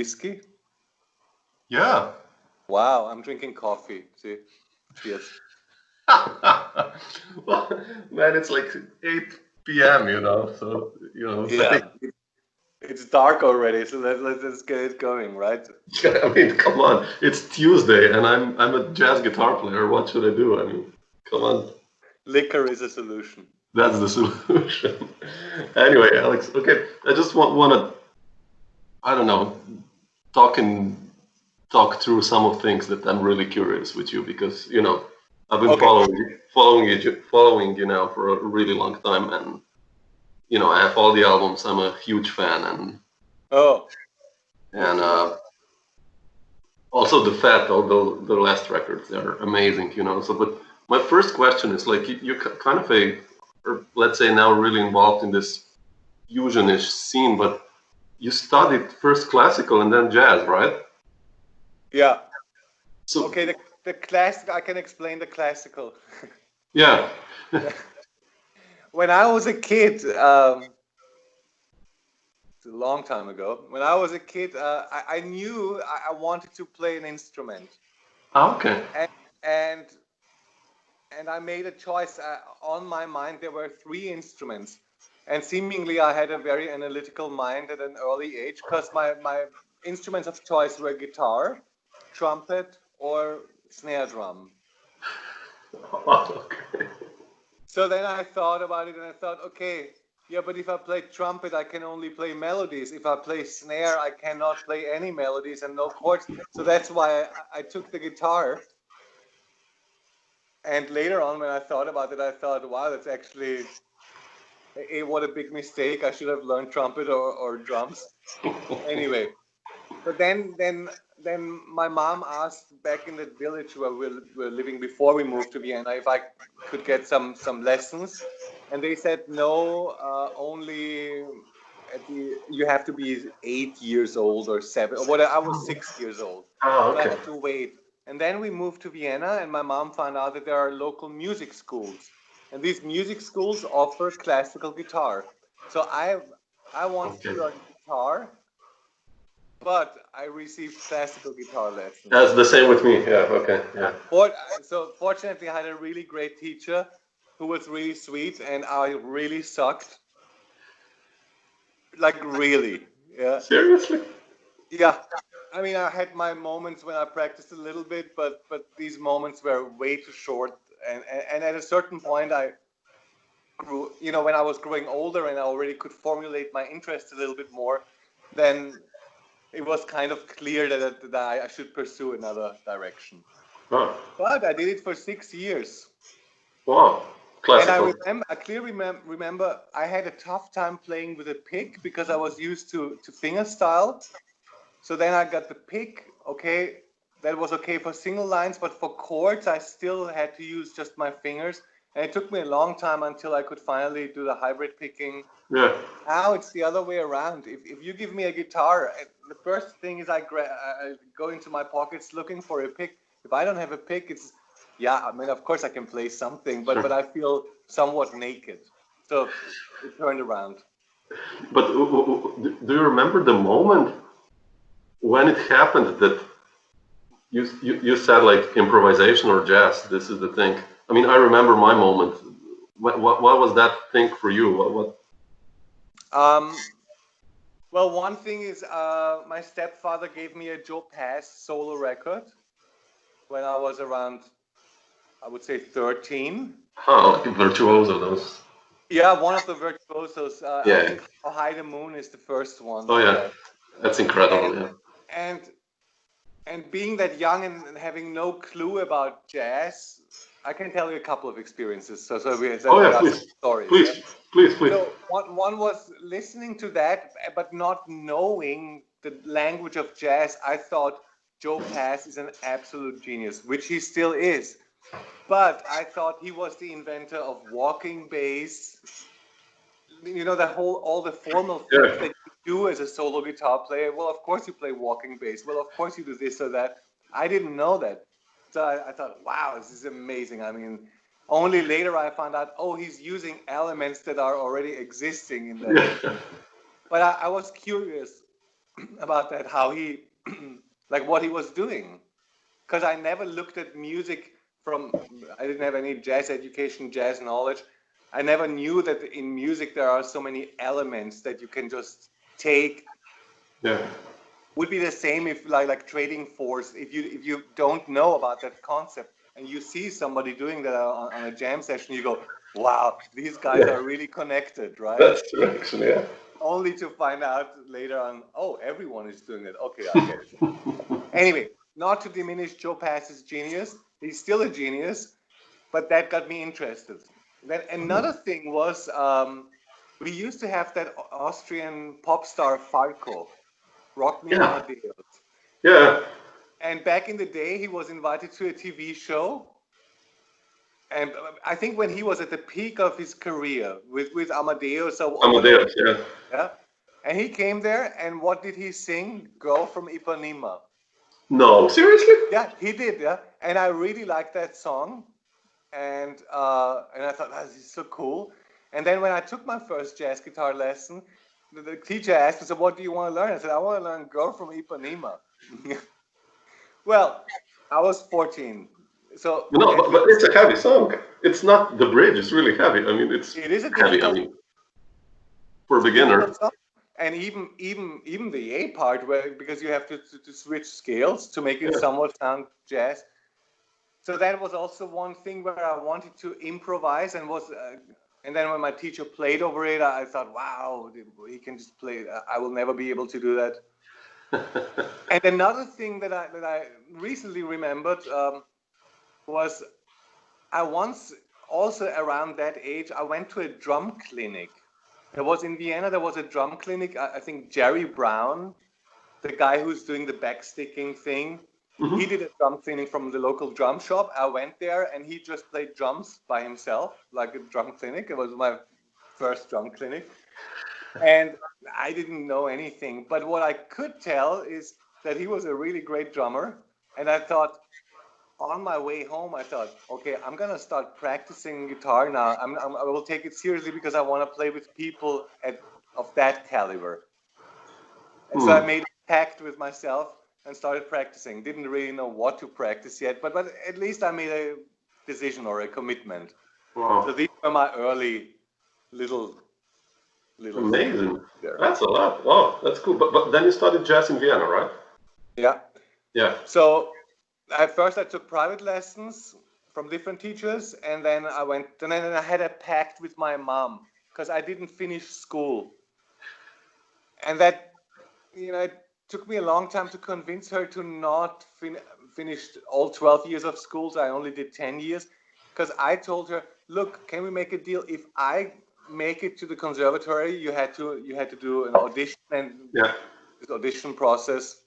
whiskey? Yeah. Wow, I'm drinking coffee. See, cheers. Well, man, it's like 8 p.m., so, I Yeah, think, it's dark already, so let's get it going, right? I mean, come on, it's Tuesday and I'm a jazz guitar player. What should I do? I mean, come on, Liquor is a solution. that's the solution. Anyway, Alex, okay, I just want to, I don't know, talk and talk through some of things that I'm really curious with you because, I've been Okay. following you now for a really long time, and I have all the albums. I'm a huge fan, and Oh, and also the Fat, although the last records are amazing, So, but my first question is like you're kind of or let's say now really involved in this fusionish scene, but you studied first classical and then jazz, right? yeah. So Okay, the classic, I can explain the classical. yeah, When I was a kid, it's a long time ago. When I was a kid, I knew I wanted to play an instrument, okay, and and, and I made a choice. On my mind, there were three instruments, and seemingly I had a very analytical mind at an early age because my instruments of choice were guitar, trumpet, or snare drum. okay. So then I thought about it and I thought, okay, yeah, but if I play trumpet, I can only play melodies. If I play snare, I cannot play any melodies and no chords. So that's why I took the guitar. And later on, when I thought about it, I thought, wow, that's actually what a big mistake. I should have learned trumpet or drums. Anyway, but then my mom asked back in the village where we were living before we moved to Vienna if I could get some lessons, and they said no. Only you have to be 8 years old or 7 or whatever. I was 6 years old, Oh, so I okay. had to wait. And then we moved to Vienna, and my mom found out that there are local music schools, and these music schools offer classical guitar. So I wanted to Okay. learn guitar, but I received classical guitar lessons. That's the same with me. Yeah. Okay. Yeah. Yeah. So fortunately, I had a really great teacher who was really sweet, and I really sucked. Like really, yeah, Seriously? yeah. I mean, I had my moments when I practiced a little bit, but these moments were way too short. And at a certain point, I grew. When I was growing older and I already could formulate my interest a little bit more, then it was kind of clear that I should pursue another direction. Oh, But I did it for 6 years. wow. And Classical. I clearly remember I had a tough time playing with a pick because I was used to finger style. So then I got the pick. Okay, that was okay for single lines, but for chords, I still had to use just my fingers. And it took me a long time until I could finally do the hybrid picking. Yeah. Now it's the other way around. If you give me a guitar, the first thing is I go into my pockets looking for a pick. If I don't have a pick, yeah. I mean, of course I can play something, Sure. but I feel somewhat naked. So it turned around. But do you remember the moment when it happened that you said like improvisation or jazz? This is the thing. I mean, I remember my moment. What was that thing for you? What? Um, well, one thing is my stepfather gave me a Joe Pass solo record when I was around, I would say 13. Oh, like virtuoso those. Yeah, one of the virtuosos. I Yeah. think How High the Moon is the first one Oh that yeah. I That's incredible. and Yeah. and and being that young and having no clue about jazz, I can tell you a couple of experiences. So Oh there yeah. are some Please. stories. Yeah. Please. Please. Please. So one was listening to that, but not knowing the language of jazz. I thought Joe Pass is an absolute genius, which he still is. But I thought he was the inventor of walking bass. All the formal things Yeah. that you do as a solo guitar player. Well, of course you play walking bass. Well, of course you do this or that. I didn't know that. So I thought, wow, this is amazing. I mean, only later I found out, oh, he's using elements that are already existing in that. Yeah. But I was curious. about that, how he, like what he was doing. Because I never looked at music I didn't have any jazz education, jazz knowledge. I never knew that in music there are so many elements that you can just take. Yeah. Would be the same if like trading force, if you don't know about that concept and you see somebody doing that on a jam session, you go, wow, these guys Yeah. are really connected, right? That's true, actually, yeah. Only to find out later on, oh, everyone is doing it. Okay, I get it. Anyway, not to diminish Joe Pass's genius, he's still a genius, but that got me interested. Then another thing was, we used to have that Austrian pop star Falco, Rock Me Yeah. Amadeus. Yeah. And back in the day, he was invited to a TV show. And I think when he was at the peak of his career with Amadeus or whatever. Amadeus, yeah. Yeah. And he came there, and what did he sing? Girl from Ipanema. No, seriously? Yeah, he did. Yeah. And I really liked that song. And I thought, oh, this is so cool. And then when I took my first jazz guitar lesson, the teacher asked me, so what do you want to learn? I said, I want to learn Girl from Ipanema. Well, I was 14. So No, at but least it's a heavy song. It's not the bridge, it's really heavy. I mean, it's it is a heavy, I difficult, mean, for a beginner. song. And even the A part, where because you have to switch scales to make it Yeah. somewhat sound jazz. So that was also one thing where I wanted to improvise and then when my teacher played over it, I thought, wow, he can just play it. I will never be able to do that. And another thing that I recently remembered was I once, also around that age, I went to a drum clinic. There was in Vienna, there was a drum clinic. I think Jerry Brown, the guy who's doing the backsticking thing, he did a drum clinic from the local drum shop. I went there and he just played drums by himself, like a drum clinic. It was my first drum clinic. And I didn't know anything. But what I could tell is that he was a really great drummer. And I thought, on my way home, I thought, okay, I'm gonna start practicing guitar now. I will take it seriously because I want to play with people of that caliber. And so I made a pact with myself and started practicing. Didn't really know what to practice yet, but at least I made a decision or a commitment. Wow. So these were my early little things Amazing. there. That's a lot. Wow, that's cool. But then you studied jazz in Vienna, right? Yeah. Yeah. So at first I took private lessons from different teachers, and then I had a pact with my mom because I didn't finish school, and that it took me a long time to convince her to not finish all 12 years of school. So I only did 10 years because I told her, look, can we make a deal? If I make it to the conservatory, you had to do an audition, and Yeah. this audition process,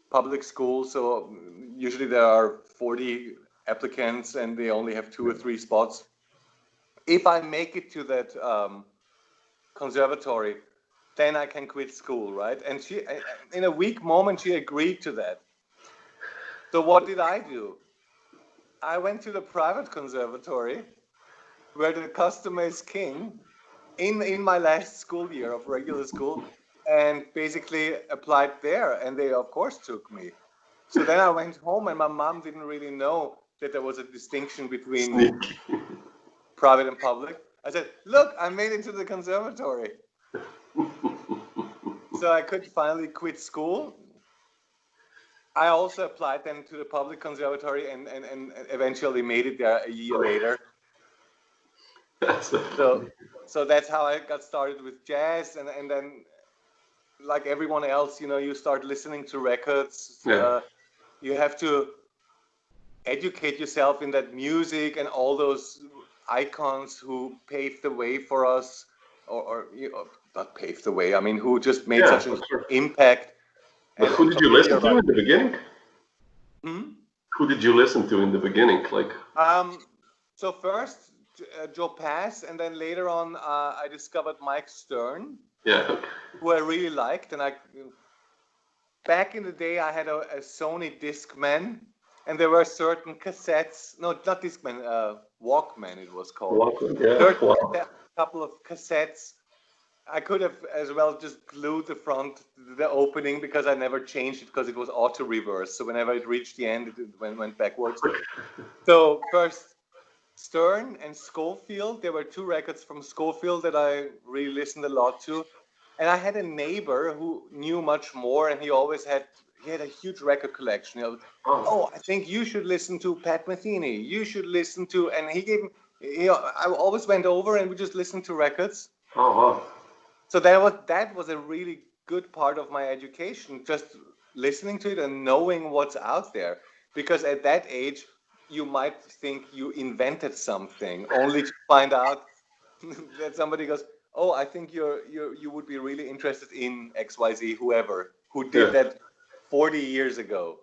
public school, so usually there are 40 applicants and they only have 2 or 3 spots. If I make it to that conservatory, then I can quit school, right? And she, in a weak moment, she agreed to that. So what did I do? I went to the private conservatory where the customer is king in my last school year of regular school, and basically applied there, and they of course took me. So then I went home, and my mom didn't really know that there was a distinction between Sneak. private and public. I said, look, I made it to the conservatory. So I could finally quit school. I also applied then to the public conservatory and eventually made it there a year later. That's so funny. So that's how I got started with jazz, and then like everyone else, you start listening to records. Yeah. You have to educate yourself in that music and all those icons who paved the way for us, or not paved the way. I mean, who just made Yeah, such an for sure. impact. But who did you listen to in the beginning? Hmm? Who did you listen to in the beginning? Like, So first Joe Pass, and then later on I discovered Mike Stern, yeah. who I really liked. And back in the day I had a Sony Discman, and there were certain cassettes. No, not Discman. Walkman it was called. Walkman, yeah. Certain Wow. couple of cassettes I could have as well just glued the opening, because I never changed it because it was auto reverse. So whenever it reached the end, it went backwards. So first, Stern and Schofield. There were two records from Schofield that I really listened a lot to. And I had a neighbor who knew much more, and he had a huge record collection. Oh, I think you should listen to Pat Metheny. You should listen to, and I always went over and we just listened to records. Oh, wow. So that was a really good part of my education, just listening to it and knowing what's out there. Because at that age, you might think you invented something, only to find out that somebody goes, "Oh, I think you would be really interested in XYZ, whoever who did that 40 years ago."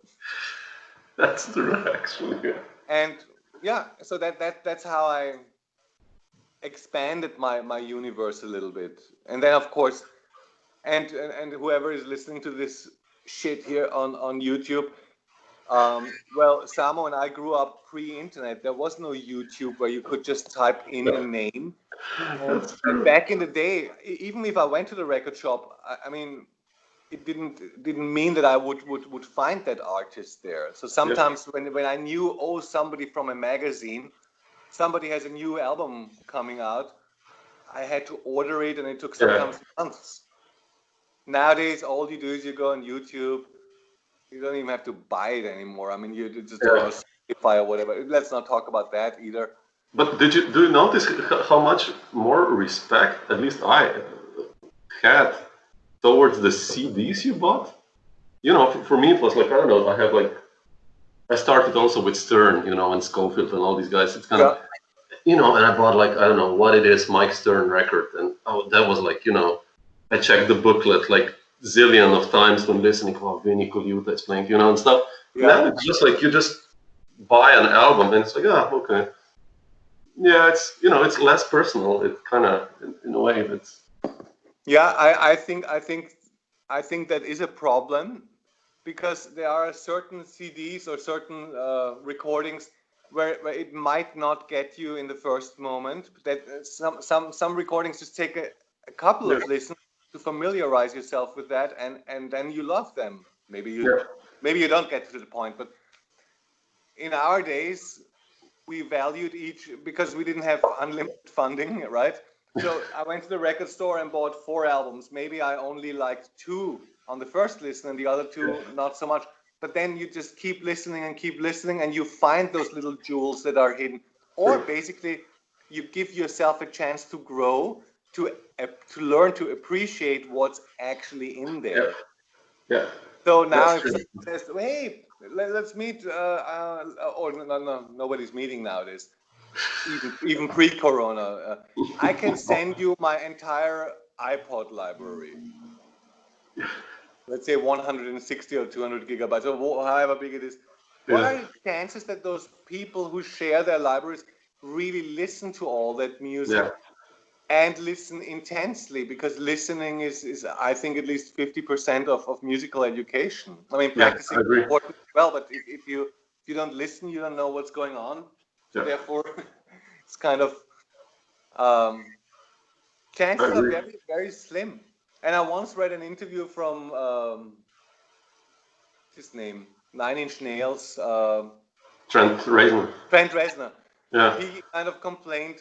That's true, actually. Yeah. And yeah, so that's how I expanded my universe a little bit. And then of course, and whoever is listening to this shit here on YouTube, well, Samo and I grew up pre-internet. There was no YouTube where you could just type in a name. And back in the day, even if I went to the record shop, I mean, it didn't mean that I would find that artist there. So sometimes when I knew, oh, somebody from a magazine, somebody has a new album coming out, I had to order it, and it took sometimes months. Nowadays, all you do is you go on YouTube. You don't even have to buy it anymore. I mean, you just go on Spotify or whatever. Let's not talk about that either. But do you notice how much more respect, at least I had, towards the CDs you bought? You know, for me it was like, I don't know, I started also with Stern, you know, and Schofield and all these guys. It's kind of, you know, and I bought like, I don't know what it is, Mike Stern record, and that was like, you know, I checked the booklet like zillion of times when listening. Oh, Vinny Colaiuta is playing, you know, and stuff. Yeah. Now it's just like you just buy an album and it's like, okay. Yeah, it's, you know, it's less personal. It kind of, in a way, it's. Yeah, I think that is a problem, because there are certain CDs or certain recordings where it might not get you in the first moment. That some recordings just take a couple of listens to familiarize yourself with that, and then you love them. Maybe you don't get to the point, but in our days we valued each, because we didn't have unlimited funding, right? So I went to the record store and bought 4 albums. Maybe I only liked 2 on the first listen and the other 2 not so much. But then you just keep listening and you find those little jewels that are hidden. Or basically, you give yourself a chance to grow, to learn to appreciate what's actually in there. Yeah. So now if someone says, "Hey, let's meet," or no, nobody's meeting nowadays. Even pre-corona, I can send you my entire iPod library. Let's say 160 or 200 gigabytes, or however big it is. What are the chances that those people who share their libraries really listen to all that music and listen intensely? Because listening is I think, at least 50% of musical education. I mean, practicing is important as well, but if you don't listen, you don't know what's going on. So therefore, it's kind of chances are very, very slim. And I once read an interview from his name, 9 Inch Nails. Trent Reznor. Trent Reznor. Yeah. He kind of complained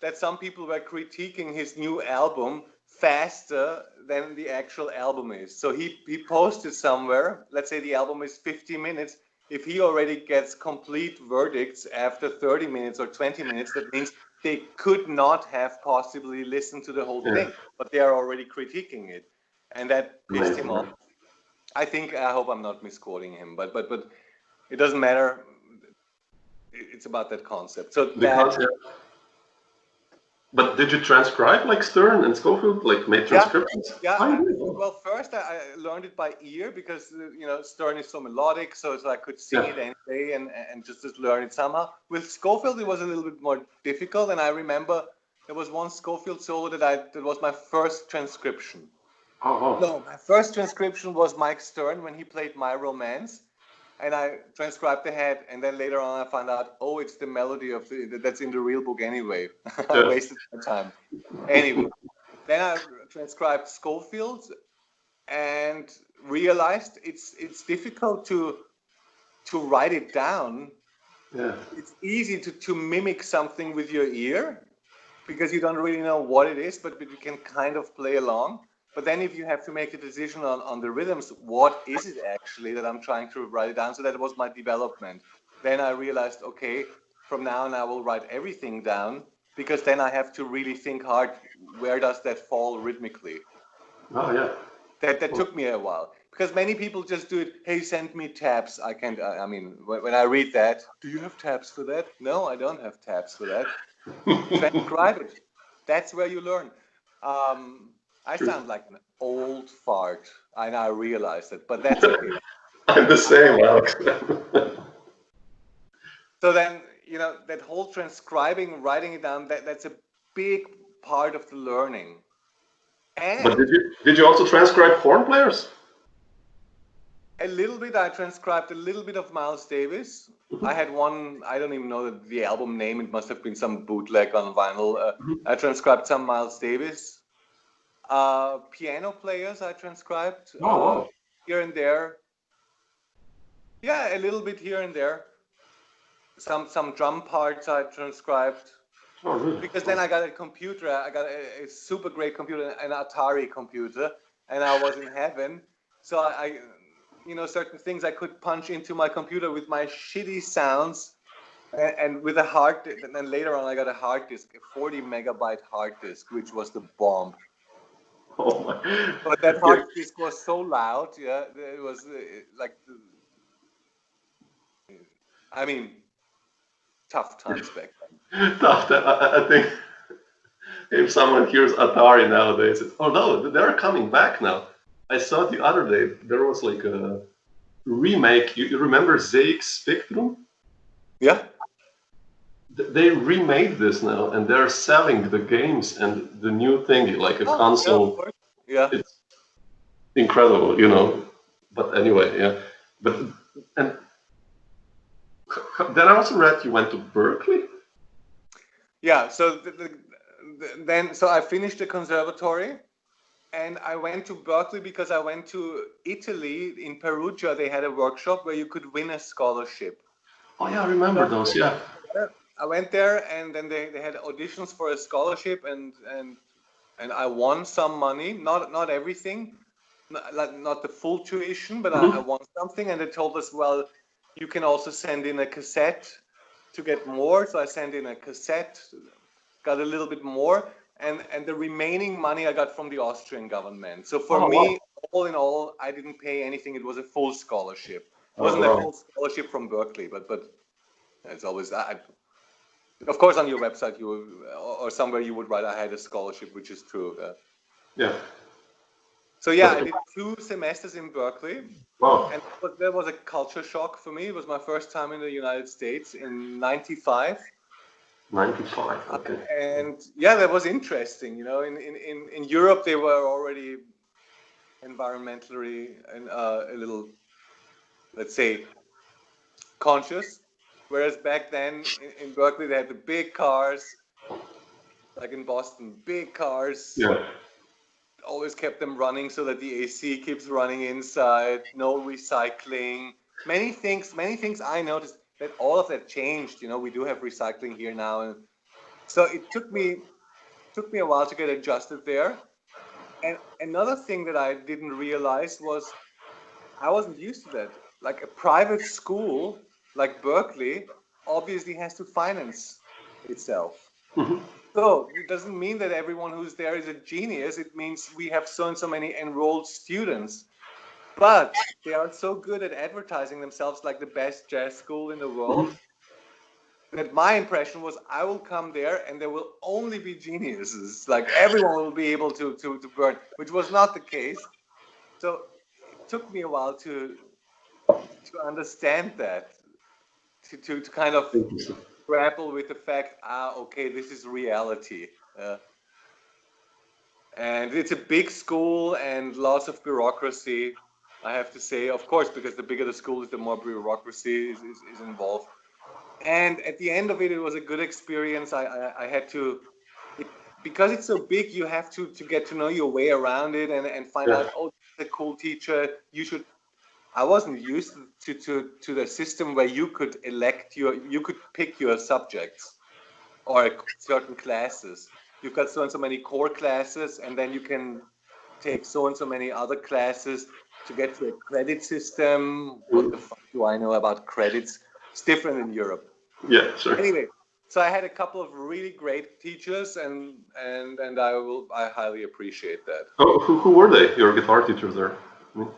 that some people were critiquing his new album faster than the actual album is. So he posted somewhere, let's say the album is 50 minutes. If he already gets complete verdicts after 30 minutes or 20 minutes, that means they could not have possibly listened to the whole thing, but they are already critiquing it. And that pissed him off. I hope I'm not misquoting him, but it doesn't matter. It's about that concept. So But did you transcribe like Stern and Schofield, like made transcriptions? Yeah. Well, first I learned it by ear, because Stern is so melodic, so I could sing it anyway and just learn it somehow. With Schofield, it was a little bit more difficult, and I remember there was one Schofield solo that was my first transcription. No, my first transcription was Mike Stern when he played My Romance. And I transcribed the head, and then later on I found out, oh, it's the melody that's in the real book anyway. I wasted my time. Anyway, then I transcribed Schofield and realized it's difficult to write it down. Yeah. It's easy to mimic something with your ear because you don't really know what it is, but you can kind of play along. But then if you have to make a decision on the rhythms, what is it actually that I'm trying to write it down? So that was my development. Then I realized, okay, from now on I will write everything down because then I have to really think hard, where does that fall rhythmically? Oh yeah. That took me a while because many people just do it. Hey, send me tabs. I can't. I mean, when I read that, do you have tabs for that? No, I don't have tabs for that. Transcribe it. That's where you learn. I sound like an old fart, and I realize it, but that's okay. I'm the same, Alex. So then, that whole transcribing, writing it down, that's a big part of the learning. But And did you also transcribe horn players? a little bit, I transcribed a little bit of Miles Davis. I had one, I don't even know the album name. It must have been some bootleg on vinyl. I transcribed some Miles Davis. Piano players I transcribed Oh, wow. here and there. Yeah, a little bit here and there. Some drum parts I transcribed. Oh, really? Because then I got a computer. I got a super great computer, an Atari computer, and I was in heaven. So I certain things I could punch into my computer with my shitty sounds, and with a hard disk. And then later on, I got a hard disk, a 40 megabyte hard disk, which was the bomb. Oh my. But that hard disk was so loud. Yeah, it was like, I mean, tough times back then. Tough. I think if someone hears Atari nowadays, oh no, they're coming back now. I saw the other day there was like a remake. You remember ZX Spectrum? Yeah. They remade this now, and they're selling the games and the new thing like a console. Yeah. It's incredible. But anyway, yeah. But and then I also read you went to Berkeley. Yeah. So then I finished the conservatory. And I went to Berkeley because I went to Italy. In Perugia, they had a workshop where you could win a scholarship. Oh yeah, I remember those. Yeah. I went there, and then they had auditions for a scholarship, and I won some money. Not everything, not the full tuition, but I won something. And they told us, well, you can also send in a cassette to get more. So I sent in a cassette, got a little bit more. And the remaining money I got from the Austrian government. So for me, all in all, I didn't pay anything. It was a full scholarship. It wasn't a full scholarship from Berkeley, but it's always, of course, on your website or somewhere you would write, I had a scholarship, which is true. Yeah. So yeah, I did 2 semesters in Berkeley. Wow. And that was a culture shock for me. It was my first time in the United States in 95. 95. Okay. And yeah, that was interesting. In Europe, they were already environmentally and a little, let's say, conscious. Whereas back then in Berkeley, they had the big cars, like in Boston, big cars. Yeah. Always kept them running so that the AC keeps running inside. No recycling. Many things I noticed that all of that changed. We do have recycling here now, and so it took me a while to get adjusted there. And another thing that I didn't realize was I wasn't used to that. Like a private school like Berkeley obviously has to finance itself. So it doesn't mean that everyone who's there is a genius. It means we have so and so many enrolled students. But they are so good at advertising themselves like the best jazz school in the world that my impression was I will come there and there will only be geniuses. Like everyone will be able to burn, which was not the case. So it took me a while to understand that, to kind of grapple with the fact, okay, this is reality. And it's a big school and lots of bureaucracy, I have to say, of course, because the bigger the school is, the more bureaucracy is involved. And at the end of it, it was a good experience. I had to, because it's so big, you have to get to know your way around it and find out, oh, this is a cool teacher. I wasn't used to the system where you could you could pick your subjects or certain classes. You've got so and so many core classes, and then you can take so and so many other classes to get to a credit system. What the fuck do I know about credits? It's different in Europe. Yeah, sure. Anyway, so I had a couple of really great teachers, and I highly appreciate that. Oh, who were they? Your guitar teachers there?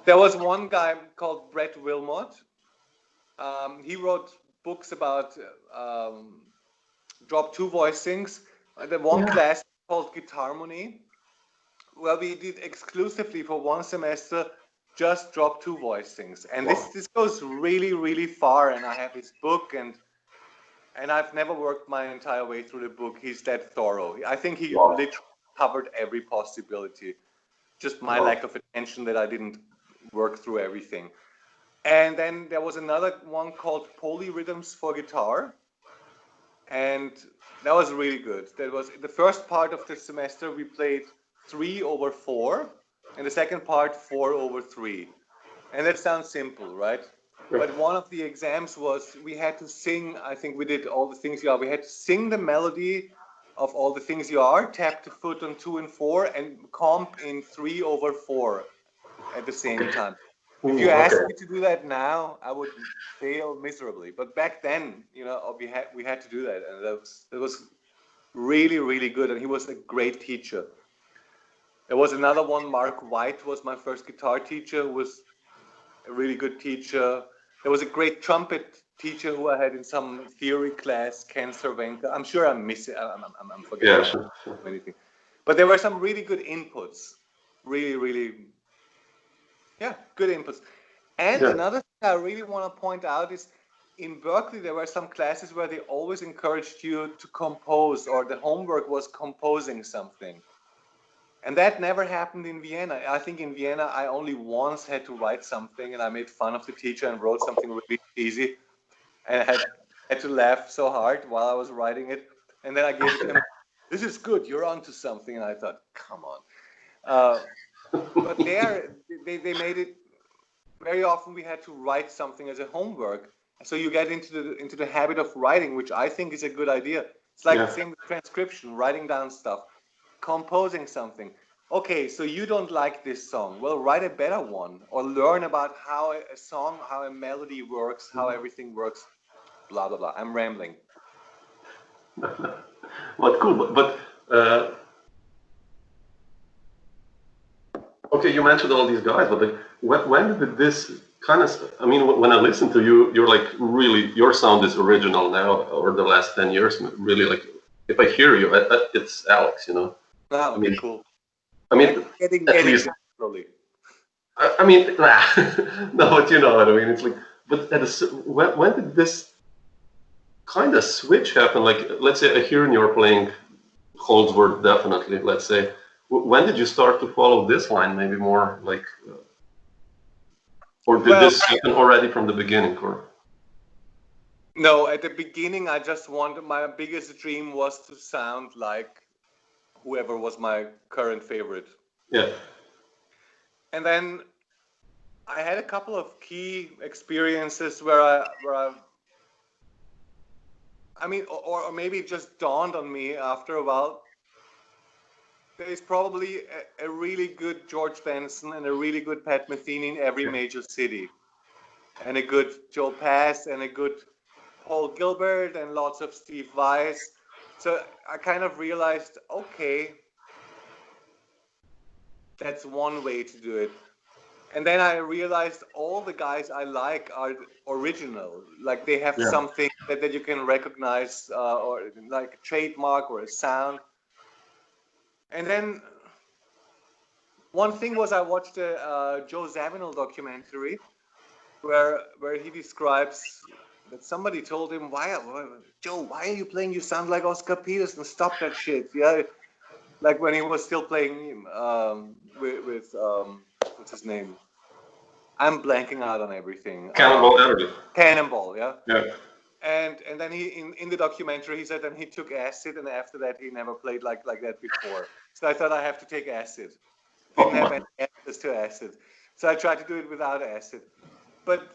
There was one guy called Brett Wilmot. He wrote books about drop two voicings. The one class called Guitarmony, where we did exclusively for one semester just drop two voicings. And this goes really, really far. And I have his book, and I've never worked my entire way through the book. He's that thorough. I think he literally covered every possibility. Just my lack of attention that I didn't work through everything. And then there was another one called Polyrhythms for Guitar. And that was really good. That was the first part of the semester. We played 3/4, and the second part 4/3. And that sounds simple, right? But one of the exams was we had to sing. I think we did All the Things You Are. We had to sing the melody of All the Things You Are, tap the foot on 2 and 4, and comp in 3/4 at the same time. If you asked me to do that now, I would fail miserably. But back then, we had to do that, and that was really, really good. And he was a great teacher. There was another one. Mark White was my first guitar teacher. Who was a really good teacher. There was a great trumpet teacher who I had in some theory class, Ken Cervenka. I'm sure I'm missing. I'm forgetting anything. But there were some really good inputs. Really, really. Yeah, good inputs. And another thing I really want to point out is in Berkeley, there were some classes where they always encouraged you to compose, or the homework was composing something. And that never happened in Vienna. I think in Vienna, I only once had to write something, and I made fun of the teacher and wrote something really easy. And I had to laugh so hard while I was writing it. And then I gave it to him. This is good. You're onto something. And I thought, come on. But they made it. Very often we had to write something as a homework, so you get into the habit of writing, which I think is a good idea. It's like the same with transcription, writing down stuff, composing something. Okay, so you don't like this song. Well, write a better one, or learn about how a song, how a melody works, how everything works. Blah blah blah. I'm rambling. Well, cool, but okay, you mentioned all these guys, but when did this kind of? I mean, when I listen to you, you're like really your sound is original now, over the last 10 years. Really, like if I hear you, it's Alex, Wow, I mean, cool. I mean, getting slowly. I mean, no, but you know what I mean. It's like, but when did this kind of switch happen? Like, let's say I hear you're playing Holdsworth, definitely. Let's say. When did you start to follow this line? Maybe more like, or did this happen already from the beginning? Or no, at the beginning, I just wanted. My biggest dream was to sound like whoever was my current favorite. Yeah. And then I had a couple of key experiences where I mean, or maybe it just dawned on me after a while. There's probably a really good George Benson and a really good Pat Metheny in every major city, and a good Joe Pass and a good Paul Gilbert and lots of Steve Vai. So I kind of realized, okay, that's one way to do it. And then I realized all the guys I like are original. Like they have something that you can recognize, or like a trademark or a sound. And then one thing was I watched a Joe Zawinul documentary where he describes that somebody told him, Joe, why are you playing? You sound like Oscar Peterson. Stop that shit. Yeah, like when he was still playing with what's his name? I'm blanking out on everything. Cannonball Adderley. Cannonball, yeah. Yeah. And then he in the documentary he said then he took acid, and after that he never played like that before. So I thought I have to take acid. Didn't have any access to acid, so I tried to do it without acid. But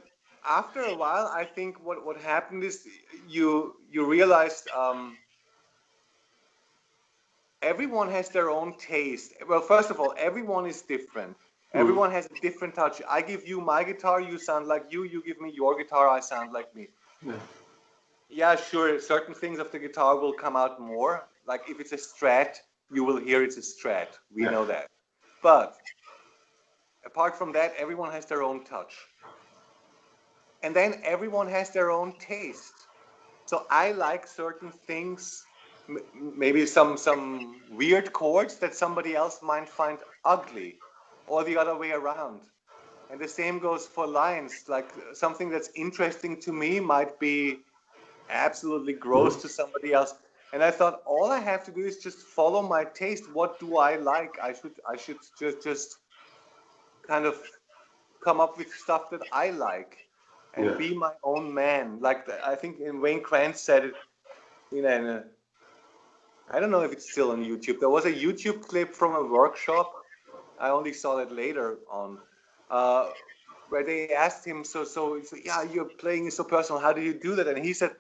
after a while, I think what happened is you realized everyone has their own taste. Well, first of all, everyone is different. Everyone has a different touch. I give you my guitar, you sound like you. You give me your guitar, I sound like me. Yeah. Yeah, sure. Certain things of the guitar will come out more. Like if it's a Strat, you will hear it's a Strat. We know that. But apart from that, everyone has their own touch. And then everyone has their own taste. So I like certain things, maybe some weird chords that somebody else might find ugly, or the other way around. And the same goes for lines. Like something that's interesting to me might be absolutely gross to somebody else. And I thought all I have to do is just follow my taste. What do I like? I should just kind of come up with stuff that I like and be my own man. Like I think Wayne Krantz said it in a, I don't know if it's still on YouTube. There was a YouTube clip from a workshop. I only saw that later on, where they asked him, so yeah, you're playing is so personal. How do you do that? And he said,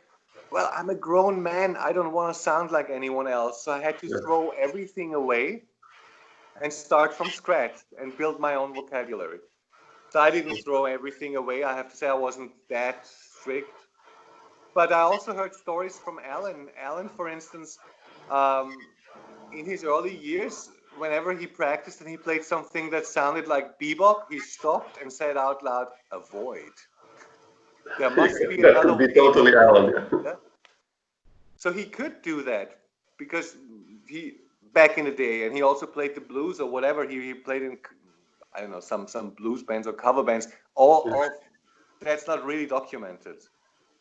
well, I'm a grown man. I don't want to sound like anyone else. So I had to throw everything away and start from scratch and build my own vocabulary. So I didn't throw everything away. I have to say I wasn't that strict. But I also heard stories from Alan. Alan, for instance, in his early years, whenever he practiced and he played something that sounded like bebop, he stopped and said out loud, avoid. There must be That another could be way. totally Alan. Yeah. So he could do that because he back in the day, and he also played the blues or whatever. He played in, I don't know, some blues bands or cover bands. All that's not really documented.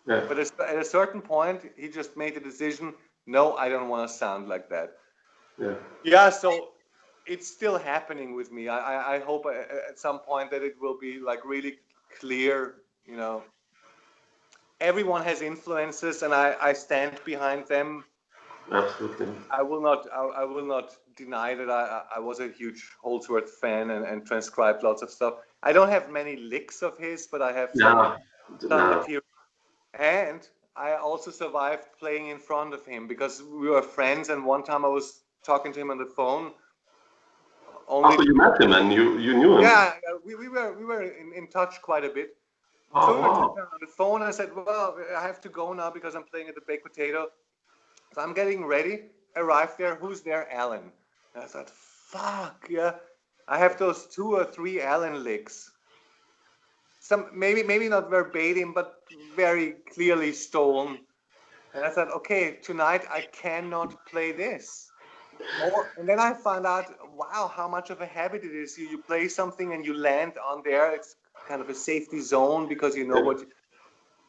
Yeah. But at a certain point, he just made the decision. No, I don't want to sound like that. Yeah. Yeah. So it's still happening with me. I hope at some point that it will be like really clear. You know, everyone has influences, and I stand behind them. Absolutely. I will not deny that I was a huge Holdsworth fan and transcribed lots of stuff. I don't have many licks of his, but I have some No. material. And I also survived playing in front of him because we were friends. And one time I was talking to him on the phone. Only After you met him and you knew him. yeah, we were in touch quite a bit. So we were talking on the phone. And I said, "Well, I have to go now because I'm playing at the Baked Potato." So I'm getting ready. Arrived there. Who's there? Alan. And I thought, "Fuck yeah!" I have those 2 or 3 Alan licks. Some maybe not verbatim, but very clearly stolen. And I thought, okay, tonight I cannot play this. And then I found out, wow, how much of a habit it is. You play something and you land on there. It's kind of a safety zone because you know what.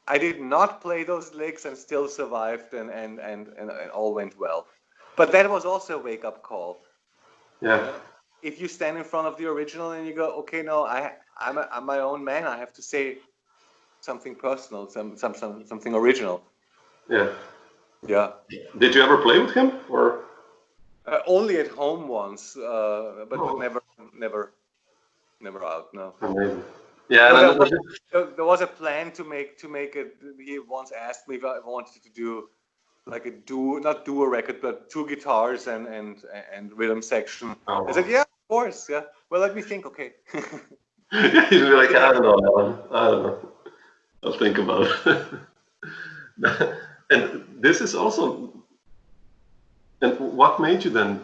I did not play those licks and still survived, and all went well. But that was also a wake-up call. Yeah. You know? If you stand in front of the original and you go, okay, no, I'm my own man. I have to say something personal, something original. Yeah. Yeah. Did you ever play with him or? Only at home once, but never out. No. Amazing. Yeah. No, there was a plan to make it. He once asked me if I wanted to do like a not duo record, but 2 guitars and rhythm section. I said, yeah, of course, yeah. Well, let me think. Okay. You'd be like, I don't know, Alan. I don't know. I'll think about it. And this is also. And what made you then?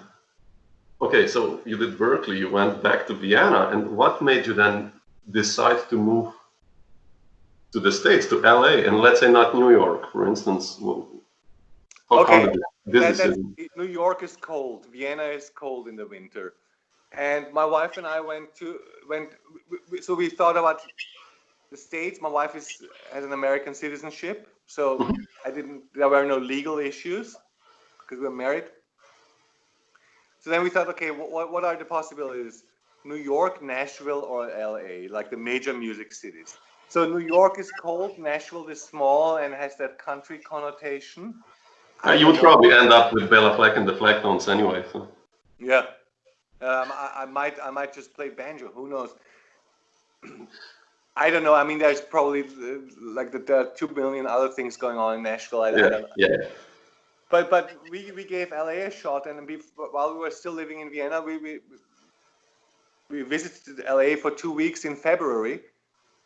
Okay, so you did Berkeley, you went back to Vienna, and what made you then decide to move to the States, to LA, and let's say not New York, for instance? How come this decision? New York is cold. Vienna is cold in the winter, and my wife and I went. So we thought about the States. My wife has an American citizenship, so there were no legal issues because we were married. So then we thought, okay, what are the possibilities? New York, Nashville, or LA, like the major music cities. So New York is cold, Nashville is small and has that country connotation. You would probably end up with Bela Fleck and the Flecktones anyway. So. Yeah, I might just play banjo. Who knows? I don't know. I mean, there's probably like there are 2 million other things going on in Nashville. I don't know. Yeah. But we gave LA a shot, and while we were still living in Vienna, we visited LA for 2 weeks in February,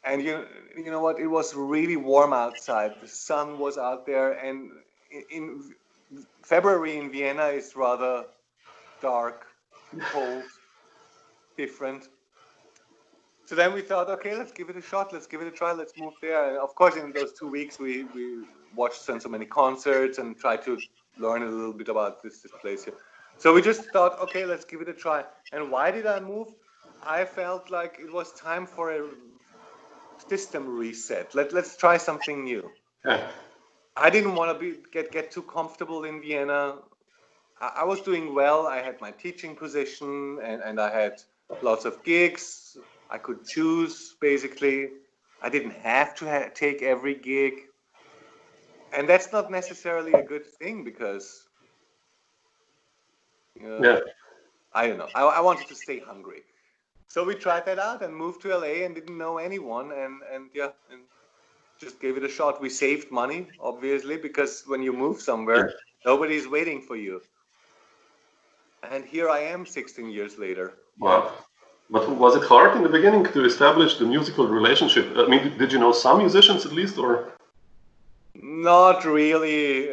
and you know what? It was really warm outside. The sun was out there, and in February in Vienna is rather dark, cold, different. So then we thought, okay, let's give it a shot. Let's give it a try. Let's move there. And of course, in those 2 weeks, we watched so many concerts and tried to learn a little bit about this place here. So we just thought, okay, let's give it a try. And why did I move? I felt like it was time for a system reset. Let's try something new. Yeah. I didn't want to get too comfortable in Vienna. I was doing well. I had my teaching position and I had lots of gigs. I could choose, basically. I didn't have to take every gig. And that's not necessarily a good thing because, I don't know. I wanted to stay hungry. So we tried that out and moved to LA and didn't know anyone and just gave it a shot. We saved money, obviously, because when you move somewhere, nobody's waiting for you. And here I am 16 years later. Wow. But was it hard in the beginning to establish the musical relationship? I mean, did you know some musicians at least, or? Not really.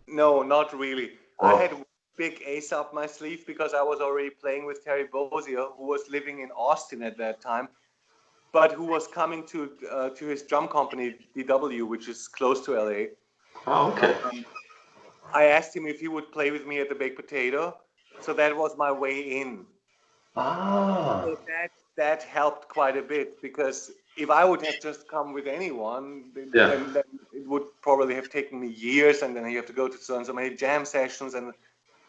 No, not really. I had a big ace up my sleeve because I was already playing with Terry Bozzio, who was living in Austin at that time, but who was coming to his drum company, DW, which is close to LA. Oh, okay. I asked him if he would play with me at the Baked Potato, so that was my way in. So that helped quite a bit because if I would have just come with anyone, then it would probably have taken me years, and then you have to go to so many jam sessions, and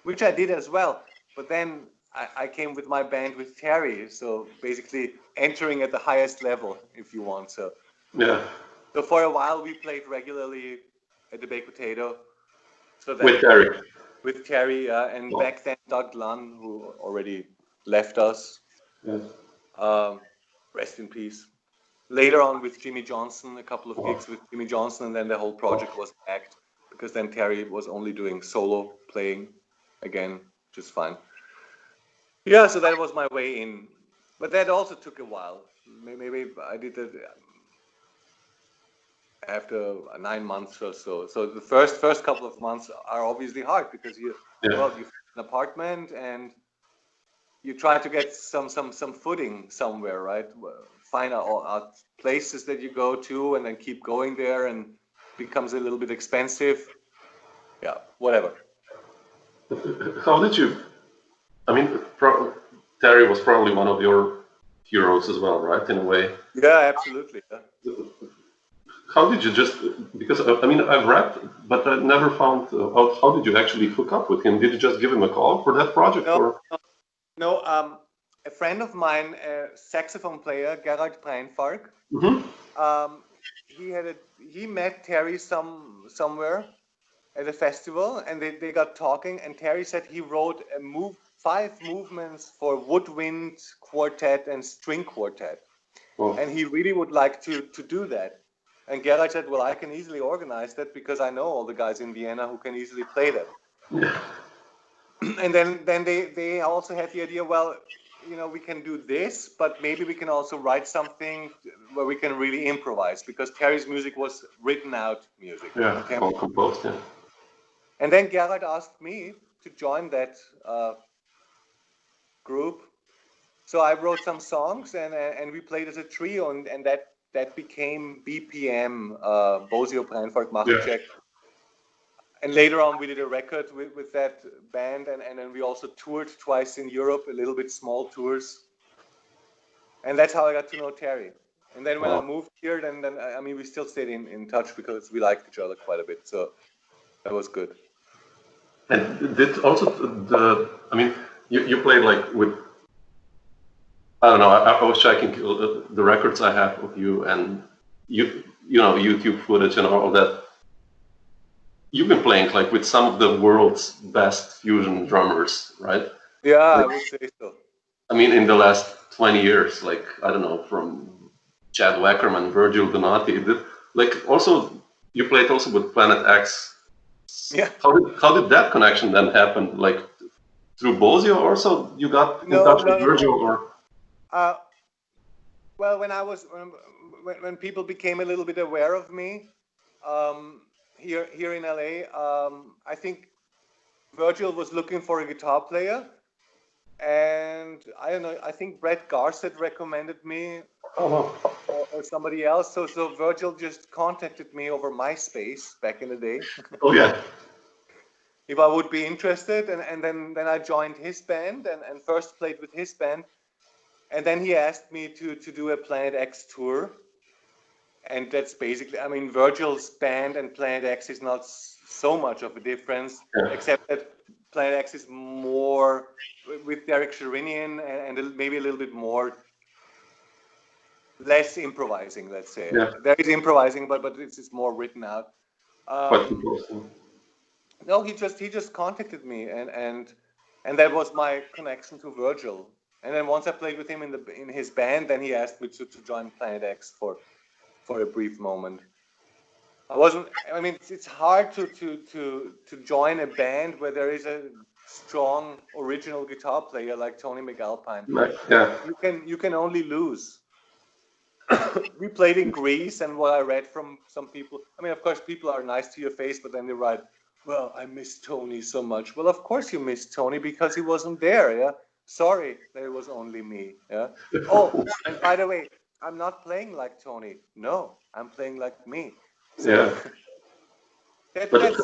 which I did as well. But then I came with my band with Terry, so basically entering at the highest level, if you want. So for a while we played regularly at the Baked Potato. So that, with Terry, and back then Doug Lunn, who already left us. Rest in peace. Later on with Jimmy Johnson, a couple of gigs with Jimmy Johnson, and then the whole project was hacked because then Terry was only doing solo playing again, just fine. Yeah, so that was my way in, but that also took a while. Maybe I did that after 9 months or so. So the first couple of months are obviously hard because you find an apartment and you try to get some footing somewhere, right? Find out places that you go to and then keep going there, and becomes a little bit expensive. Yeah, whatever. How did you? I mean, Terry was probably one of your heroes as well, right? In a way. Yeah, absolutely. Yeah. How did you because I mean, I've read, but I never found out how did you actually hook up with him? Did you just give him a call for that project? No, a friend of mine, a saxophone player, Gerald Breinfalk, he met Terry somewhere at a festival, and they got talking, and Terry said he wrote 5 movements for woodwind quartet and string quartet. And he really would like to do that. And Gerald said, well, I can easily organize that because I know all the guys in Vienna who can easily play that. And then they also had the idea, well, you know, we can do this, but maybe we can also write something where we can really improvise, because Terry's music was written out music. All composed, And then Gerald asked me to join that group. So I wrote some songs and we played as a trio, and that became BPM, Bozzio, Breinfalk, Machaceek. And later on we did a record with that band, and then we also toured twice in Europe, a little bit small tours. And that's how I got to know Terry. And then when I moved here, then I mean, we still stayed in touch because we liked each other quite a bit. So that was good. And did also I mean, you played like with I don't know. I was checking the records I have of you, and you know, YouTube footage and all that. You've been playing like with some of the world's best fusion drummers, right? Yeah, I Like, would say so. I mean, in the last 20 years, like, I don't know, from Chad Wackerman, Virgil Donati, like, also, you played also with Planet X. Yeah. How did that connection then happen? Like, through Bozio also, you got in No, touch with no, no, no. Virgil, or? Uh, well, when people became a little bit aware of me, here in LA, I think Virgil was looking for a guitar player, and I don't know. I think Brett Garsett recommended me, Oh, wow. or somebody else. So Virgil just contacted me over MySpace back in the day. Oh, yeah. If I would be interested, and then I joined his band and first played with his band, and then he asked me to do a Planet X tour, and that's basically, I mean, Virgil's band and Planet X is not so much of a difference, Yeah. except that Planet X is more with Derek Sherinian and maybe a little bit more less improvising, let's say. Yeah. There is improvising, but it's more written out. Quite interesting. No, he just contacted me, and that was my connection to Virgil. And then once I played with him in his band, then he asked me to join Planet X for a brief moment. I mean, it's hard to join a band where there is a strong original guitar player like Tony McAlpine. Yeah. You can only lose. We played in Greece, and what I read from some people, I mean, of course, people are nice to your face, but then they write, well, I miss Tony so much. Well, of course you miss Tony because he wasn't there, yeah? Sorry that it was only me, yeah? Oh, and by the way, I'm not playing like Tony. No, I'm playing like me. So Yeah. that, But that's,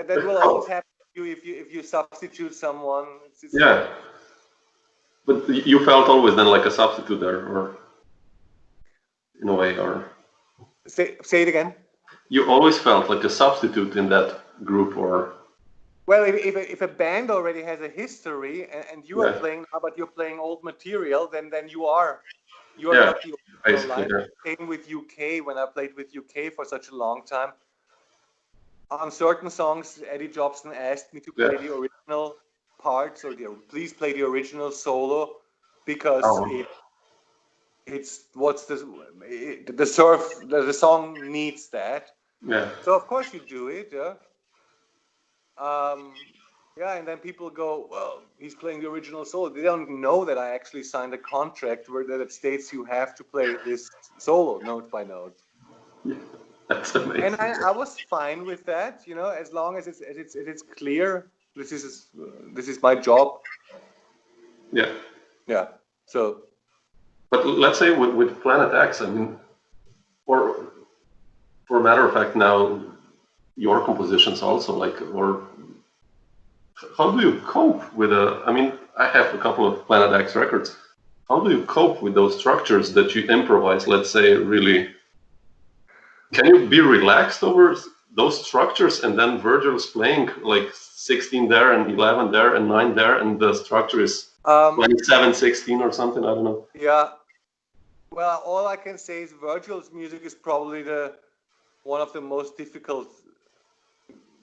that will always happen to you if you substitute someone. yeah. But you felt always then like a substitute there, or in a way, or Say it again. you always felt like a substitute in that group, or Well, if a band already has a history and you are yeah, playing now, but you're playing old material, then you are yeah, not the original basically, line. yeah. Same with UK. When I played with UK for such a long time, on certain songs, Eddie Jobson asked me to Yeah. play the original parts please play the original solo because Oh, it's what's the song needs that. yeah, So of course you do it, yeah. Yeah, and then people go, well, he's playing the original solo. They don't know that I actually signed a contract where that states you have to play this solo note by note. that's And amazing. I was fine with that, you know, as long as it's clear. This is my job. Yeah, Yeah. So but let's say with Planet X, I mean, or for a matter of fact, now your compositions also like, or how do you cope with a? I mean, I have a couple of Planet X records. How do you cope with those structures that you improvise? Let's say, really, can you be relaxed over those structures, and then Virgil's playing like 16 there and 11 there and 9 there, and the structure is 27, 16 or something? I don't know. yeah. Well, all I can say is Virgil's music is probably one of the most difficult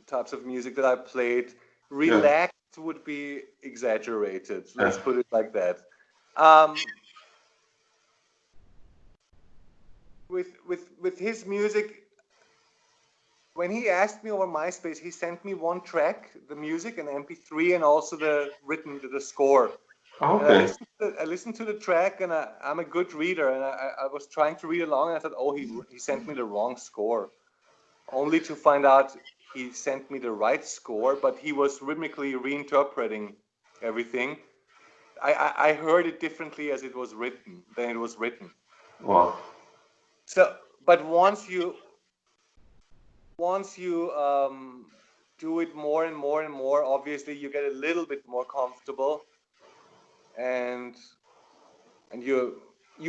types of music that I played. Yeah, Relaxed would be exaggerated. yeah, Let's put it like that. Um, with his music, when he asked me over MySpace, he sent me one track, the music, an MP3, and also the score. And okay. I listened to the track, and I'm a good reader, and I was trying to read along, and I thought, oh, he sent me the wrong score, only to find out he sent me the right score, but he was rhythmically reinterpreting everything. I heard it differently as it was written than it was written. Wow. So, but once you do it more and more and more, obviously you get a little bit more comfortable, and you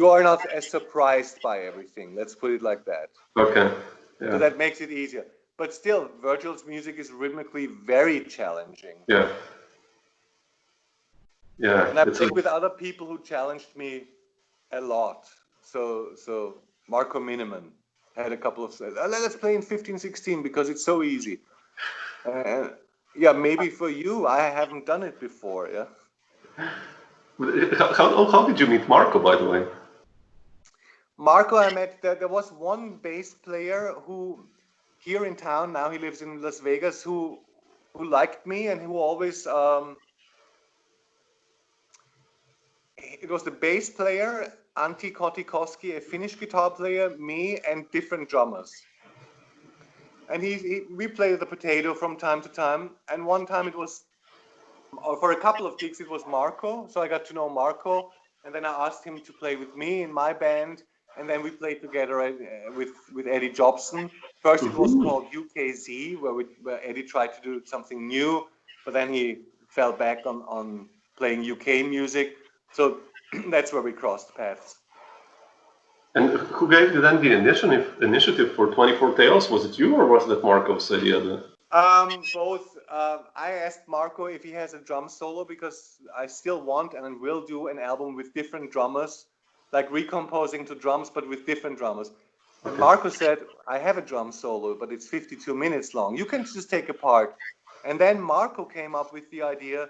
are not as surprised by everything. Let's put it like that. Okay. So Yeah. that makes it easier. But still, Virgil's music is rhythmically very challenging. Yeah. Yeah, And I it's played with other people who challenged me a lot. So Marco Miniman had a couple of says, let's play in 15-16 because it's so easy. And yeah, maybe for you, I haven't done it before. Yeah. how did you meet Marco, by the way? Marco, I met. There was one bass player who here in town. Now he lives in Las Vegas. Who liked me and who always. It was the bass player, Antti Kotikowski, a Finnish guitar player, me, and different drummers. And we played the potato from time to time. And one time it was, or for a couple of gigs, it was Marco. So I got to know Marco, and then I asked him to play with me in my band, and then we played together with Eddie Jobson. First, it was called UKZ, where Eddie tried to do something new, but then he fell back on playing UK music. So that's where we crossed paths. And who gave you then the initiative for 24 Tales? Was it you or was that Marco's idea? Both. I asked Marco if he has a drum solo because I still want and will do an album with different drummers, like recomposing to drums, but with different drummers. And Okay. Marco said, I have a drum solo, but it's 52 minutes long. You can just take a part. And then Marco came up with the idea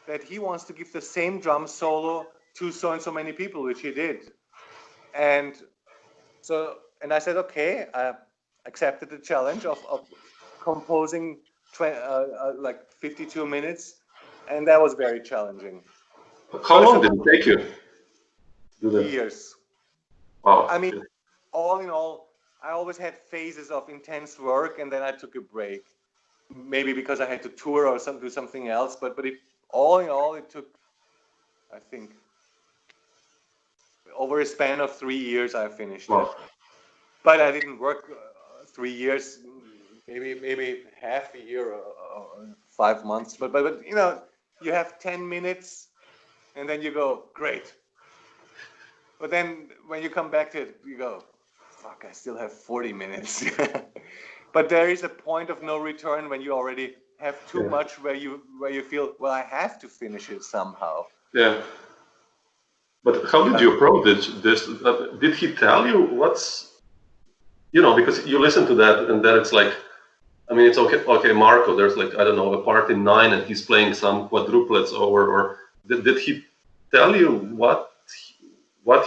that he wants to give the same drum solo to so and so many people, which he did. And I said, okay, I accepted the challenge of composing like 52 minutes, and that was very challenging. How long did it take you to do that? Years. Wow. I mean, all in all, I always had phases of intense work, and then I took a break. Maybe because I had to tour or do something else, but all in all, it took, I think, over a span of 3 years, I finished it. But I didn't work 3 years, maybe half a year or 5 months. But you know, you have 10 minutes, and then you go, great. But then when you come back to it, you go, fuck, I still have 40 minutes. But there is a point of no return when you already have too much where you feel, well, I have to finish it somehow. Yeah. But how did you approach this? Did he tell you what's, because you listen to that and then it's like, I mean, it's okay, Marco, there's like, I don't know, a part in 9 and he's playing some quadruplets over, or did he tell you what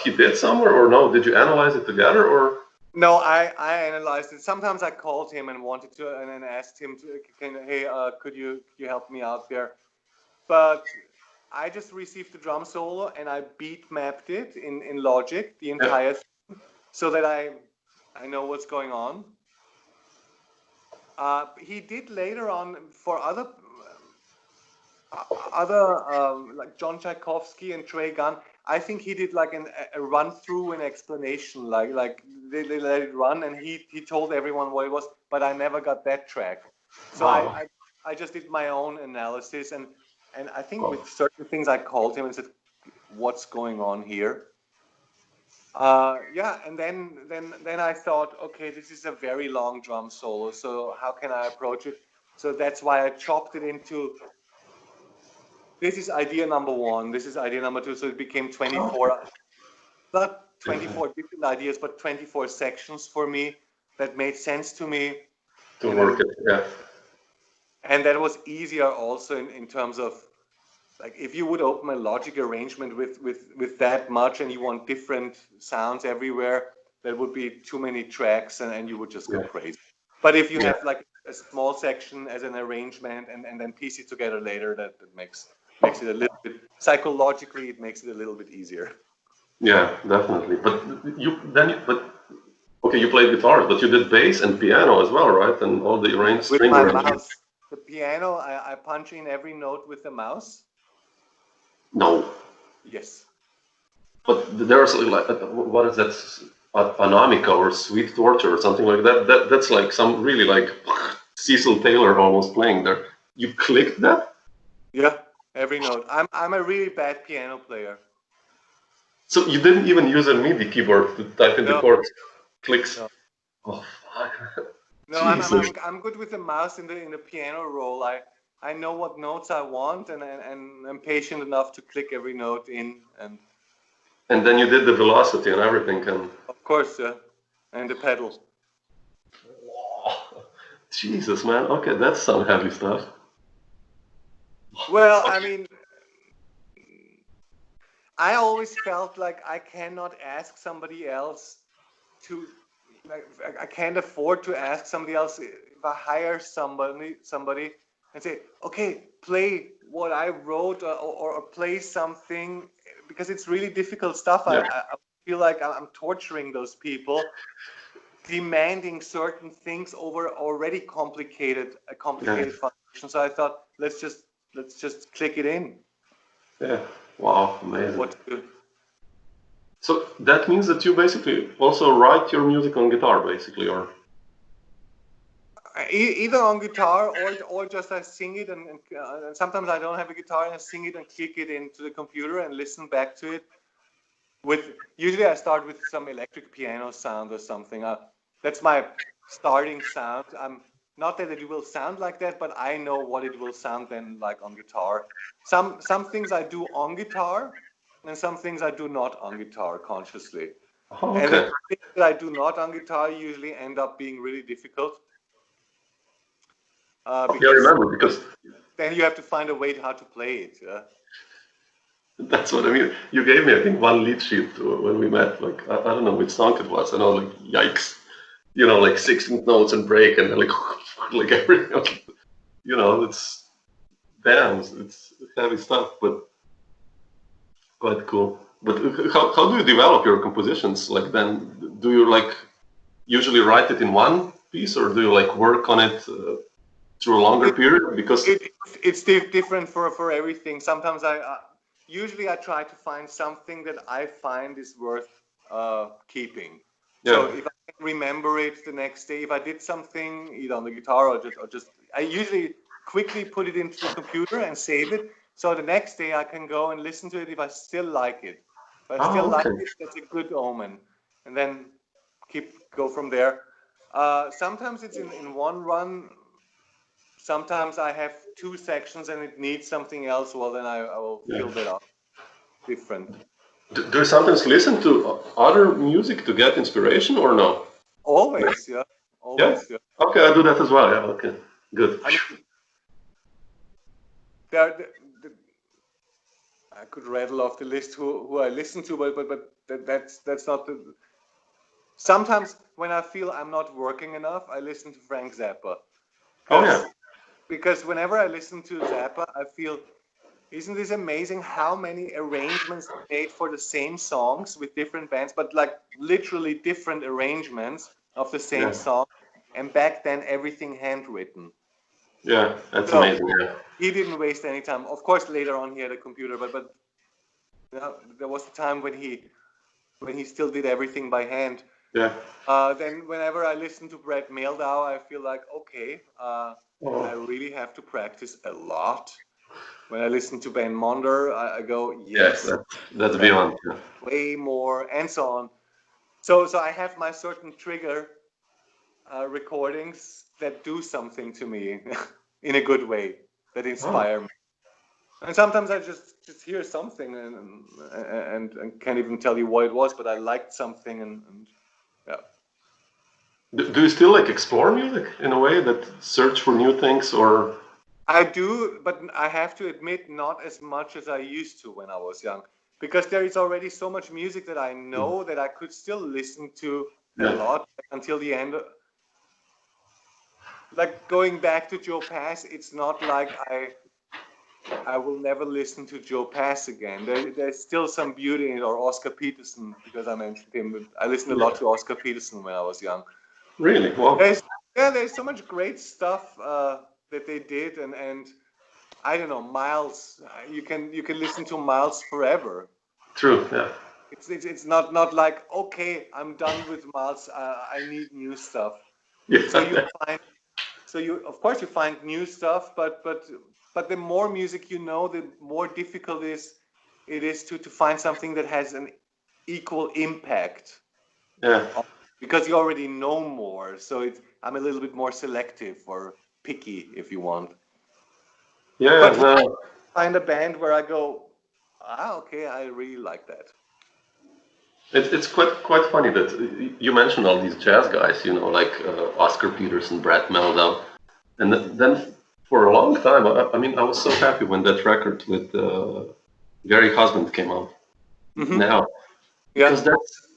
he did somewhere, or no? Did you analyze it together, or? No, I analyzed it. Sometimes I called him and wanted to, and then asked him to, hey, could you help me out there? But I just received the drum solo and I beat mapped it in Logic, the entire thing, so that I know what's going on. He did later on for other like John Tchaikovsky and Trey Gunn. I think he did like a run through an explanation, like they let it run and he told everyone what it was, but I never got that track. So I just did my own analysis and I think with certain things I called him and said, what's going on here? And then I thought, okay, this is a very long drum solo, so how can I approach it? So that's why I chopped it into, this is idea number 1, this is idea number 2, so it became 24, not 24 different ideas, but 24 sections for me that made sense to me. To work it, yeah. And that was easier also in terms of, like, if you would open a Logic arrangement with that much and you want different sounds everywhere, that would be too many tracks and you would just go crazy. But if you have like a small section as an arrangement and then piece it together later, that makes it a little bit, psychologically, it makes it a little bit easier. Yeah, definitely. But okay, you played guitar, but you did bass and piano as well, right? And all the string my arrangements. Mouse, the piano, I punch in every note with the mouse. No. Yes. But there's like, what is that? Anomica or Sweet Torture or something like that. That's like some really like Cecil Taylor almost playing there. You clicked that? Yeah, every note. I'm a really bad piano player. So you didn't even use a MIDI keyboard to type in the chords, clicks. No. Oh fuck. No, I'm good with the mouse in the piano roll. I know what notes I want, and I'm patient enough to click every note in. And then you did the velocity and everything, and of course, and the pedal. Jesus, man. Okay, that's some heavy stuff. Well, I mean, I always felt like I cannot ask somebody else to, like, I can't afford to ask somebody else. If I hire somebody and say, okay, play what I wrote, or play something, because it's really difficult stuff. Yeah. I feel like I'm torturing those people, demanding certain things over already a complicated foundation. So I thought, let's just click it in. Yeah. Wow, amazing. What to do. So that means that you basically also write your music on guitar, basically, or? Either on guitar or just I sing it, and sometimes I don't have a guitar and I sing it and click it into the computer and listen back to it. Usually I start with some electric piano sound or something. That's my starting sound. I'm not that it will sound like that, but I know what it will sound then like on guitar. Some things I do on guitar, and some things I do not on guitar consciously. Oh, And the okay. things that I do not on guitar usually end up being really difficult. Yeah, I Because remember, because then you have to find a way how to play it. that's what I mean. You gave me, I think, one lead sheet when we met. Like, I don't know which song it was. I know, like, yikes. You know, like 16th notes and break, and then like everything. You know, it's damn, it's heavy stuff, but quite cool. But how do you develop your compositions? Like, then do you like usually write it in one piece, or do you like work on it through a longer period? Because It's different for everything. Sometimes usually I try to find something that I find is worth keeping. So yeah, if I can remember it the next day, if I did something either on the guitar or just I usually quickly put it into the computer and save it. So the next day I can go and listen to it if I still like it. If I still oh, like okay, it, that's a good omen. And then go from there. Sometimes it's in one run. Sometimes I have two sections and it needs something else. Well, then I will yeah. fill that up different. Do you sometimes listen to other music to get inspiration, or no? Always, yeah. Yeah. Always, yeah. Okay, I do that as well. Yeah. Okay. Good. I mean, there, I could rattle off the list who I listen to, but that's not the. Sometimes when I feel I'm not working enough, I listen to Frank Zappa, Oh yeah. because whenever I listen to Zappa, I feel, isn't this amazing how many arrangements he made for the same songs with different bands, but like literally different arrangements of the same Yeah. song, and back then everything handwritten. Yeah. That's So amazing. Yeah. he didn't waste any time. Of course, later on he had a computer, but you know, there was a time when he still did everything by hand. Yeah. Then whenever I listen to Brad Mehldau, I feel like, okay, I Oh. really have to practice a lot. When I listen to Ben Monder, I go, Yes. yes, That's beyond. Yeah. way more, and so on. So I have my certain trigger recordings that do something to me in a good way, that Oh. inspire me. And sometimes I just hear something and can't even tell you what it was, but I liked something, and yeah. Do you still like explore music in a way, that search for new things, or? I do, but I have to admit, not as much as I used to when I was young, because there is already so much music that I know that I could still listen to a Yeah. lot until the end. Like going back to Joe Pass, it's not like I will never listen to Joe Pass again. There's still some beauty in it, or Oscar Peterson, because I mentioned him. I listened a lot to Oscar Peterson when I was young. Really? Well. There's so much great stuff that they did, and I don't know, Miles. You can listen to Miles forever. True. Yeah. It's not like, okay, I'm done with Miles. I need new stuff. So you Yeah. find of course you find new stuff, but the more music you know, the more difficult it is to find something that has an equal impact. Yeah. Because you already know more. So I'm a little bit more selective or picky, if you want. Yeah, But no. find a band where I go, okay, I really like that. It's quite funny that you mentioned all these jazz guys, like Oscar Peterson, Brad Meldau, and then for a long time, I mean, I was so happy when that record with Gary Husband came out now, Yeah, because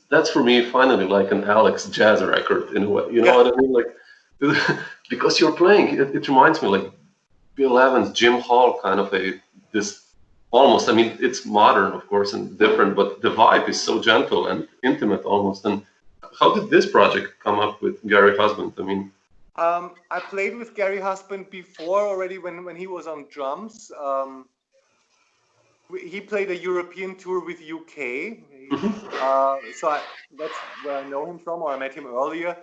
that's for me finally like an Alex jazz record in a way. You know yeah, what I mean? Like because you're playing, it reminds me like Bill Evans, Jim Hall, kind of this almost. I mean, it's modern, of course, and different, but the vibe is so gentle and intimate almost. And how did this project come up with Gary Husband? I mean, I played with Gary Husband before already when he was on drums. He played a European tour with UK. That's where I know him from, or I met him earlier.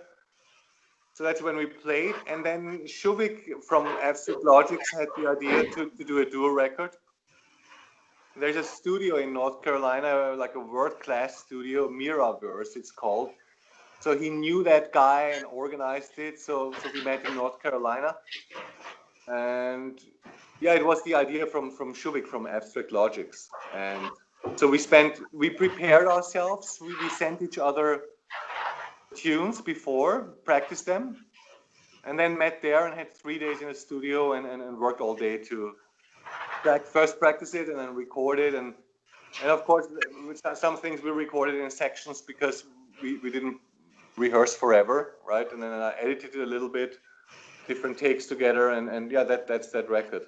So that's when we played. And then Shuvik from Abstract Logics had the idea to do a duo record. There's a studio in North Carolina, like a world-class studio, Miraverse it's called. So he knew that guy and organized it. So we met in North Carolina. And yeah, it was the idea from Shuvik from Abstract Logics. And so we prepared ourselves. We sent each other tunes before, practiced them, and then met there and had 3 days in a studio and worked all day to first practice it and then record it. And of course, some things we recorded in sections because we didn't rehearse forever, right? And then I edited it a little bit, different takes together, and yeah, that's that record.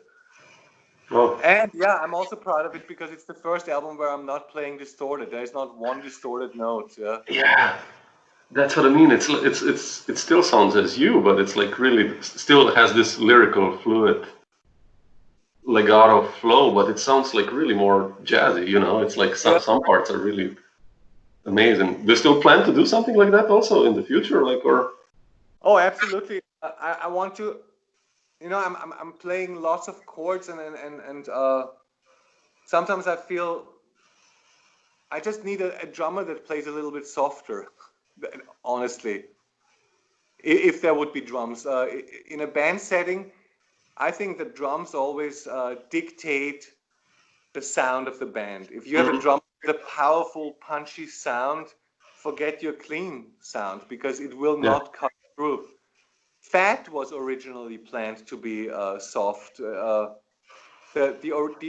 oh, And yeah, I'm also proud of it because it's the first album where I'm not playing distorted. There is not one distorted note. Yeah. yeah, that's what I mean. It still sounds as you, but it's like really still has this lyrical fluid legato flow, but it sounds like really more jazzy. It's like Yeah. some parts are really amazing. Do you still plan to do something like that also in the future, like or? Oh, absolutely. I want to. I'm playing lots of chords and sometimes I feel I just need a drummer that plays a little bit softer. Honestly, if there would be drums in a band setting, I think the drums always dictate the sound of the band. If you have a Mhm. drum with a powerful, punchy sound, forget your clean sound because it will Yeah. not cut through. Fat was originally planned to be soft. The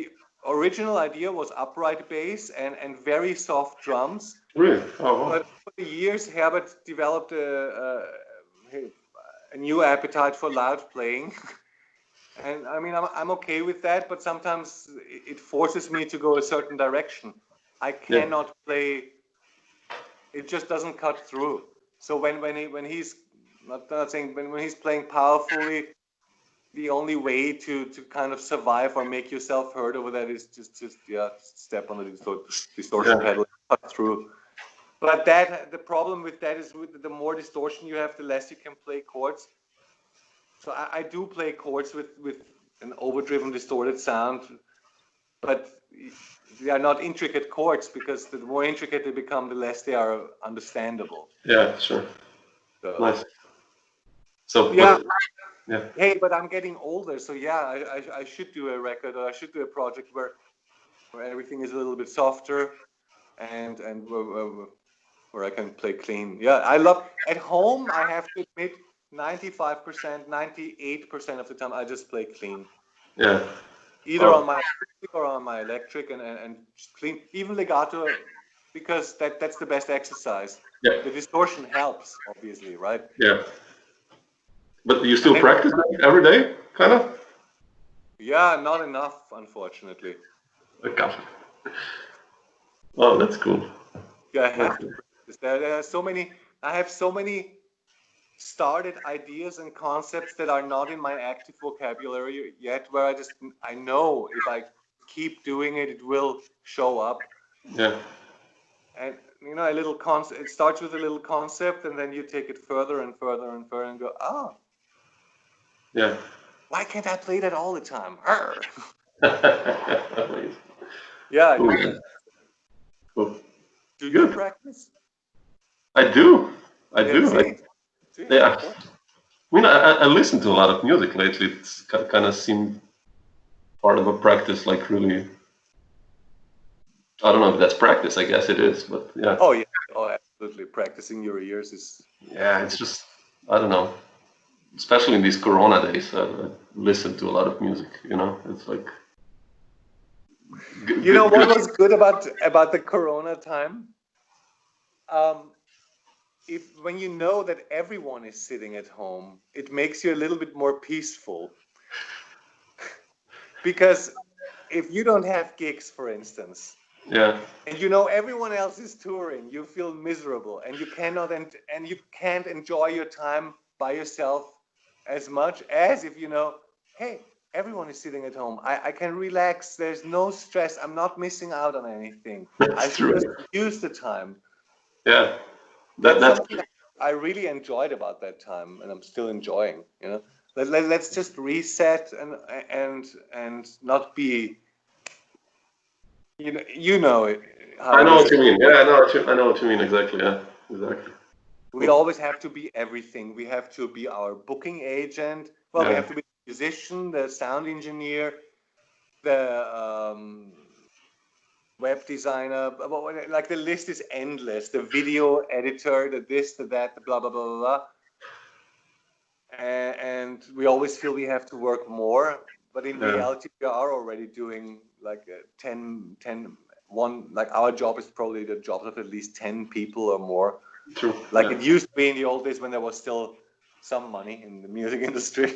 original idea was upright bass and very soft drums. Really? Oh, wow. But over the years, Herbert developed a new appetite for loud playing. And I mean, I'm okay with that, but sometimes it forces me to go a certain direction. I Yeah. cannot play; it just doesn't cut through. So when he's not saying when he's playing powerfully, the only way to kind of survive or make yourself heard over that is just yeah, step on the distortion Yeah. pedal, cut through. But the problem with that is with the more distortion you have, the less you can play chords. So I do play chords with an overdriven, distorted sound, but they are not intricate chords because the more intricate they become, the less they are understandable. Yeah. Sure. So Nice. So, yeah, yeah. hey, but I'm getting older, so yeah, I should do a record or I should do a project where everything is a little bit softer and where I can play clean. Yeah, I love at home. I have to admit, 95%, 98% of the time, I just play clean. Yeah. Either on Oh, my acoustic or on my electric and just clean, even legato, because that's the best exercise. yeah. The distortion helps, obviously, right? Yeah. But you And still then, practice that every day, kind of? yeah, not enough, unfortunately. Okay. Oh, that's cool. Yeah, I That's have to cool. practice. There are so many. I have so many started ideas and concepts that are not in my active vocabulary yet, where I know if I keep doing it, it will show up. Yeah. And a little concept. It starts with a little concept, and then you take it further and further and further, and go, Yeah. why can't I play that all the time? Amazing. Yeah. Cool, man. Cool. Do you Good. practice? I do. I Yeah. do. See, Yeah. cool. I mean, I listen to a lot of music lately. It's kind of seemed part of a practice, like really. I don't know if that's practice. I guess it is, but yeah. Oh yeah, oh absolutely. Practicing your ears is. Yeah, it's just I don't know. Especially in these Corona days, I listen to a lot of music. It's like. You know what was good about the Corona time? If when you know that everyone is sitting at home, it makes you a little bit more peaceful. Because if you don't have gigs, for instance, Yeah. and you know everyone else is touring, you feel miserable, and you can't enjoy your time by yourself as much as if you know, hey, everyone is sitting at home. I can relax. There's no stress. I'm not missing out on anything. I That's should true. just use the time. Yeah. That's That's something I really enjoyed about that time, and I'm still enjoying. Let's just reset and not be. You know it, how I it know is. what you mean. Yeah, I know what you mean exactly. Yeah, exactly. We always have to be everything. We have to be our booking agent. Well, we Yeah, have to be the musician, the sound engineer, the web designer. Like the list is endless. The video editor, the this, the that, the blah blah blah blah blah. And we always feel we have to work more, but in yeah, reality, we are already doing like 10, one, like our job is probably the jobs of at least 10 people or more. true. Like Yeah. it used to be in the old days when there was still some money in the music industry.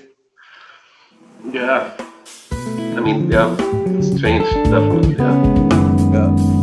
Yeah. I mean, yeah, it's changed definitely. Yeah. Yeah.